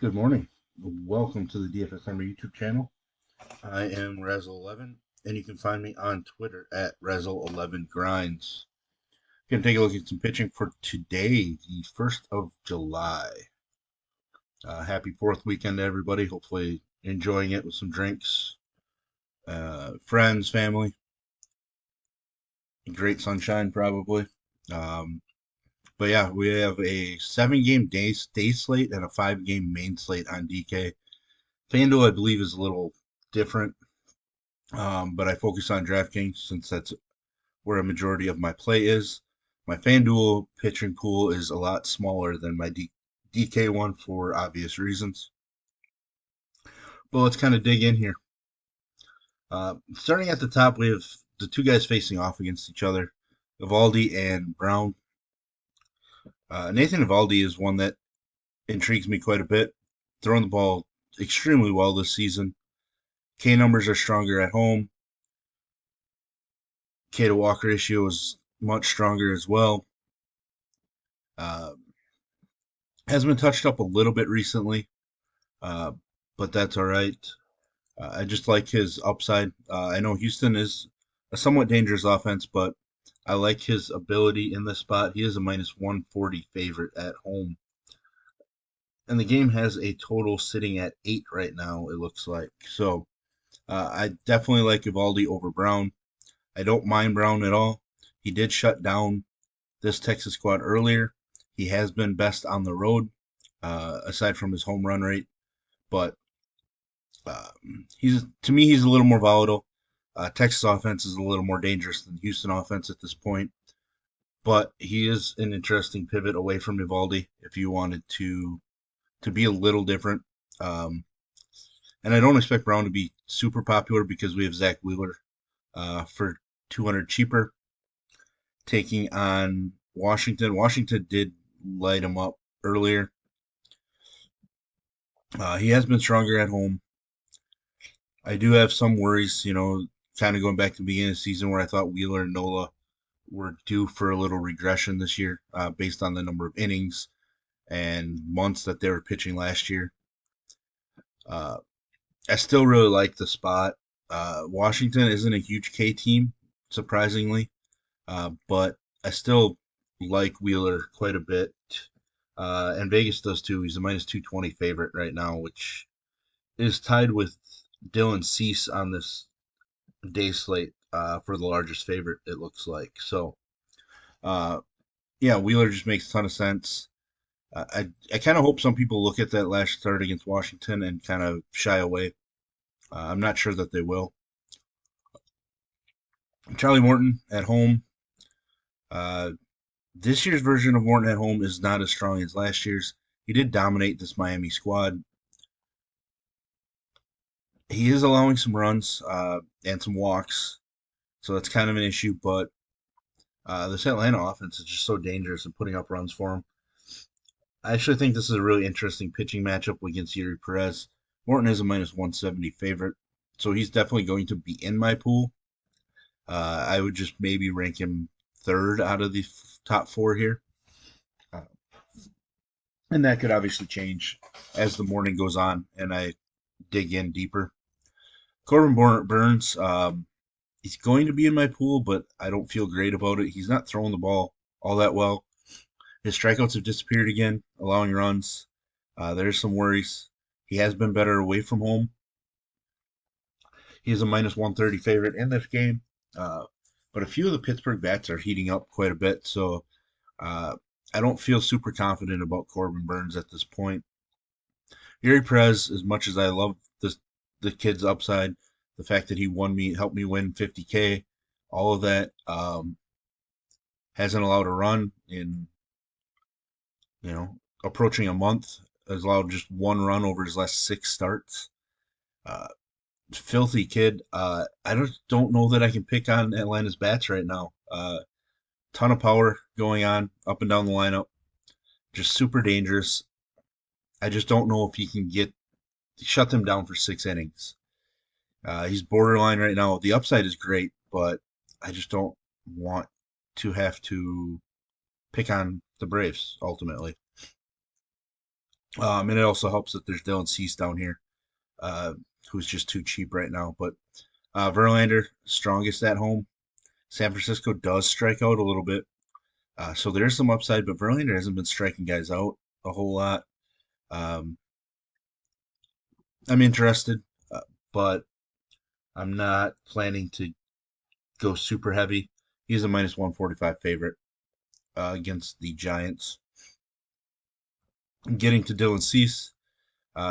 Good morning. Welcome to the DFS YouTube channel. I am Razzle11, and you can find me on Twitter at Razzle11Grinds. Going to take a look at some pitching for today, the 1st of July. Happy 4th weekend to everybody. Hopefully, enjoying it with some drinks, friends, family. Great sunshine, probably. Um, but yeah, we have a 7 game day slate and a 5 game main slate on DK. FanDuel, I believe, is a little different. But I focus on DraftKings since that's where a majority of my play is. My FanDuel pitching pool is a lot smaller than my DK one for obvious reasons. But let's kind of dig in here. Starting at the top, we have the two guys facing off against each other, Evaldi and Brown. Nathan Evaldi is one that intrigues me quite a bit. Throwing the ball extremely well this season. K numbers are stronger at home. K to walk ratio is much stronger as well. Uh, has been touched up a little bit recently, uh, but that's all right. I just like his upside. I know Houston is a somewhat dangerous offense, but I like his ability in this spot. He is a minus 140 favorite at home. And the game has a total sitting at 8 right now, it looks like. So I definitely like Evaldi over Brown. I don't mind Brown at all. He did shut down this Texas squad earlier. He has been best on the road, aside from his home run rate. But he's to me, he's a little more volatile. Texas offense is a little more dangerous than Houston offense at this point, but he is an interesting pivot away from Vivaldi if you wanted to be a little different. Um, and I don't expect Brown to be super popular because we have Zach Wheeler for 200 cheaper taking on Washington. Washington did light him up earlier. He has been stronger at home. I do have some worries, kind of going back to the beginning of the season where I thought Wheeler and Nola were due for a little regression this year based on the number of innings and months that they were pitching last year. Uh, I still really like the spot. Washington isn't a huge K team, surprisingly, but I still like Wheeler quite a bit. And Vegas does too. He's a minus 220 favorite right now, which is tied with Dylan Cease on this day slate for the largest favorite, it looks like. So, uh, yeah, Wheeler just makes a ton of sense. I kind of hope some people look at that last start against Washington and kind of shy away. I'm not sure that they will. Charlie Morton at home. Uh, this year's version of Morton at home is not as strong as last year's. He did dominate this Miami squad. He is allowing some runs and some walks, so that's kind of an issue. But this Atlanta offense is just so dangerous and putting up runs for him. I actually think this is a really interesting pitching matchup against Yuri Perez. Morton is a minus 170 favorite, so he's definitely going to be in my pool. I would just maybe rank him third out of the top four here. Uh, and that could obviously change as the morning goes on and I dig in deeper. Corbin Burns, he's going to be in my pool, but I don't feel great about it. He's not throwing the ball all that well. His strikeouts have disappeared again, allowing runs. There's some worries. He has been better away from home. He is a minus 130 favorite in this game. Uh, but a few of the Pittsburgh bats are heating up quite a bit, so uh, I don't feel super confident about Corbin Burns at this point. Yuri Perez, as much as I love this, the kid's upside, the fact that he helped me win 50K, all of that hasn't allowed a run in approaching a month. Has allowed just one run over his last 6 starts. Uh, Filthy kid. I just don't know that I can pick on Atlanta's bats right now. Ton of power going on up and down the lineup. Just super dangerous. I just don't know if he can shut them down for 6 innings. He's borderline right now. The upside is great, but I just don't want to have to pick on the Braves ultimately. And it also helps that there's Dylan Cease down here, uh, who's just too cheap right now. But Verlander, strongest at home. San Francisco does strike out a little bit. So there's some upside, but Verlander hasn't been striking guys out a whole lot. Um, I'm interested, but I'm not planning to go super heavy. He's a minus 145 favorite against the Giants. Getting to Dylan Cease.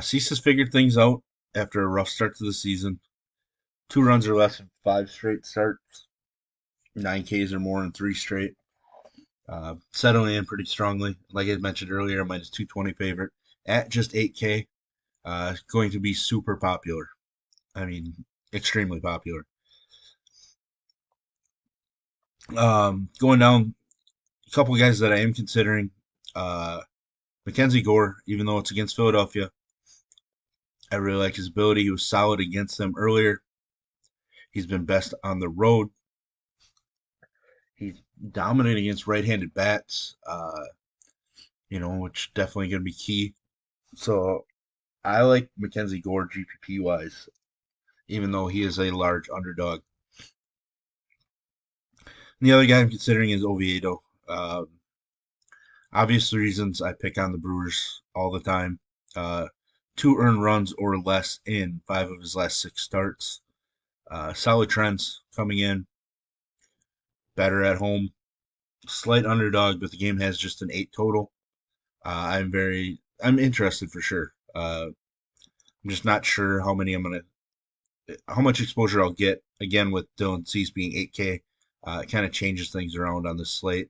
Cease has figured things out after a rough start to the season. 2 runs or less in 5 straight starts, 9 Ks or more in 3 straight. Settling in pretty strongly. Like I mentioned earlier, minus 220 favorite at just 8K. Going to be super popular. I mean, extremely popular. Going down a couple of guys that I am considering. Uh, Mackenzie Gore, even though it's against Philadelphia, I really like his ability. He was solid against them earlier. He's been best on the road. He's dominant against right-handed bats, which definitely going to be key. So I like Mackenzie Gore GPP wise, even though he is a large underdog. And the other guy I'm considering is Oviedo. Obvious reasons I pick on the Brewers all the time. 2 earned runs or less in 5 of his last 6 starts. Solid trends coming in. Better at home. Slight underdog, but the game has just an 8 total. I'm interested for sure. I'm just not sure how much exposure I'll get. Again, with Dylan Cease being 8K, it kind of changes things around on this slate.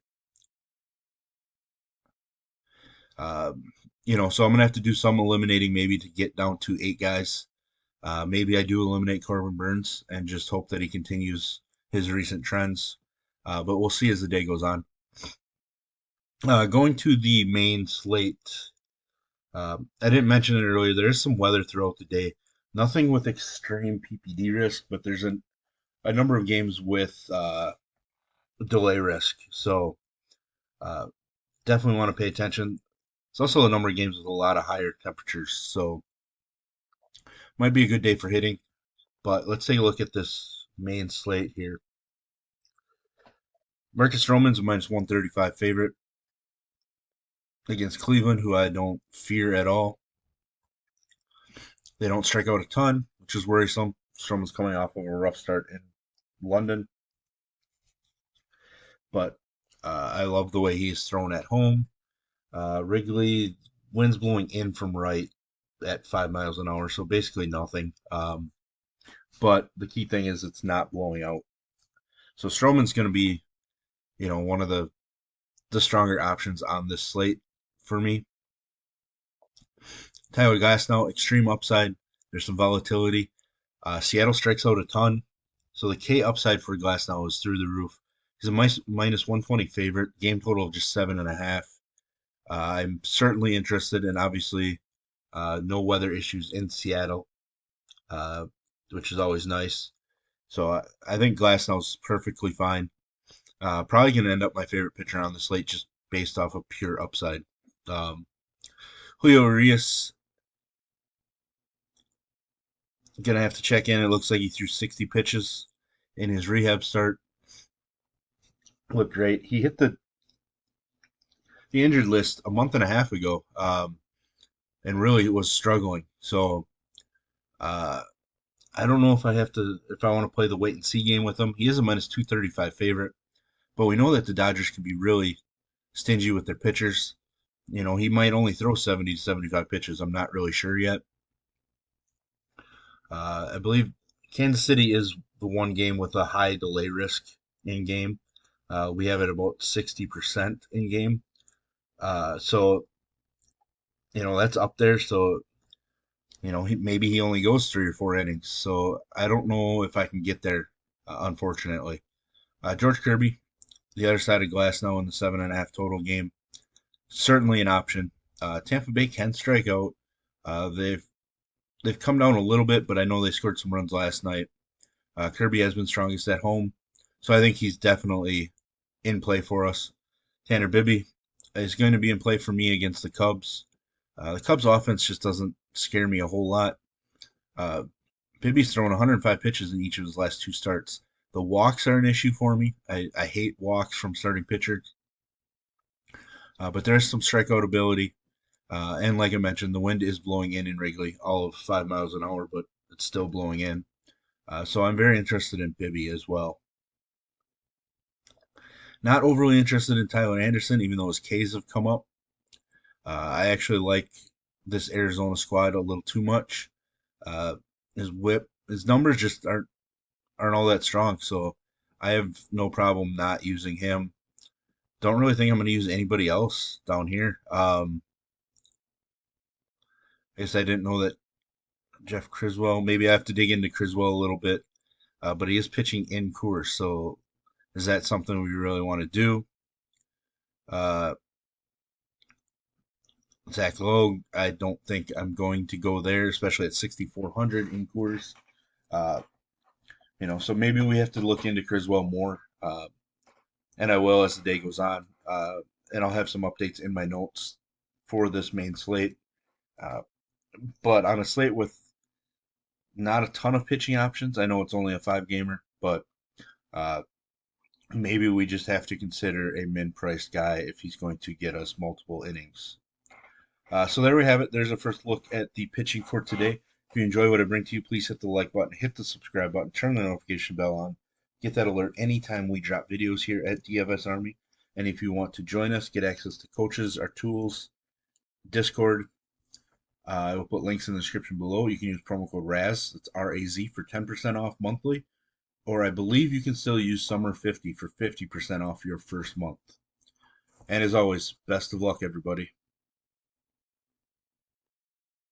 So I'm gonna have to do some eliminating maybe to get down to 8 guys. Maybe I do eliminate Corbin Burns and just hope that he continues his recent trends. But we'll see as the day goes on. Going to the main slate, I didn't mention it earlier. There is some weather throughout the day. Nothing with extreme PPD risk, but there's a number of games with delay risk. So uh, definitely want to pay attention. It's also a number of games with a lot of higher temperatures. So might be a good day for hitting. But let's take a look at this main slate here. Marcus Stroman's a minus 135 favorite against Cleveland, who I don't fear at all. They don't strike out a ton, which is worrisome. Stroman's coming off of a rough start in London, but I love the way he's thrown at home. Wrigley, winds blowing in from right at 5 miles an hour, so basically nothing. But the key thing is it's not blowing out. So Stroman's going to be, one of the stronger options on this slate for me. Tyler Glasnow, extreme upside. There's some volatility. Seattle strikes out a ton, so the K upside for Glasnow is through the roof. He's a minus 120 favorite. Game total of just 7.5. I'm certainly interested, and obviously, no weather issues in Seattle, uh, which is always nice. So I think Glasnow's perfectly fine. Probably going to end up my favorite pitcher on the slate just based off of pure upside. Um, Julio Urias gonna have to check in. It looks like he threw 60 pitches in his rehab start. Looked great. He hit the injured list a month and a half ago, and really was struggling. So uh, I don't know if I want to play the wait and see game with him. He is a minus 235 favorite, but we know that the Dodgers can be really stingy with their pitchers. He might only throw 70 to 75 pitches. I'm not really sure yet. I believe Kansas City is the one game with a high delay risk in game. We have it about 60% in game. So, that's up there. So, maybe he only goes 3 or 4 innings. So I don't know if I can get there, unfortunately. George Kirby, the other side of glass now in the 7.5 total game. Certainly an option. Tampa Bay can strike out. They've come down a little bit, but I know they scored some runs last night. Kirby has been strongest at home, so I think he's definitely in play for us. Tanner Bibby is going to be in play for me against the Cubs. The Cubs offense just doesn't scare me a whole lot. Uh, Bibby's thrown 105 pitches in each of his last two starts. The walks are an issue for me. I hate walks from starting pitchers, but there's some strikeout ability. And like I mentioned, the wind is blowing in Wrigley, all of 5 miles an hour, but it's still blowing in. So I'm very interested in Bibby as well. Not overly interested in Tyler Anderson, even though his Ks have come up. I actually like this Arizona squad a little too much. Uh, his whip, his numbers just aren't all that strong, so I have no problem not using him. Don't really think I'm going to use anybody else down here. I guess I didn't know that Jeff Criswell. Maybe I have to dig into Criswell a little bit, but he is pitching in Coors, so is that something we really want to do? Uh, Zach Lowe, I don't think I'm going to go there, especially at 6,400 in Coors. Uh, so maybe we have to look into Criswell more, and I will as the day goes on. And I'll have some updates in my notes for this main slate. Uh, but on a slate with not a ton of pitching options, I know it's only a 5 gamer, but uh, maybe we just have to consider a min-priced guy if he's going to get us multiple innings. So there we have it. There's a first look at the pitching for today. If you enjoy what I bring to you, please hit the like button, hit the subscribe button, turn the notification bell on. Get that alert anytime we drop videos here at DFS Army. And if you want to join us, get access to coaches, our tools, Discord. I will put links in the description below. You can use promo code RAZ, that's RAZ, for 10% off monthly. Or I believe you can still use Summer50 for 50% off your first month. And as always, best of luck, everybody.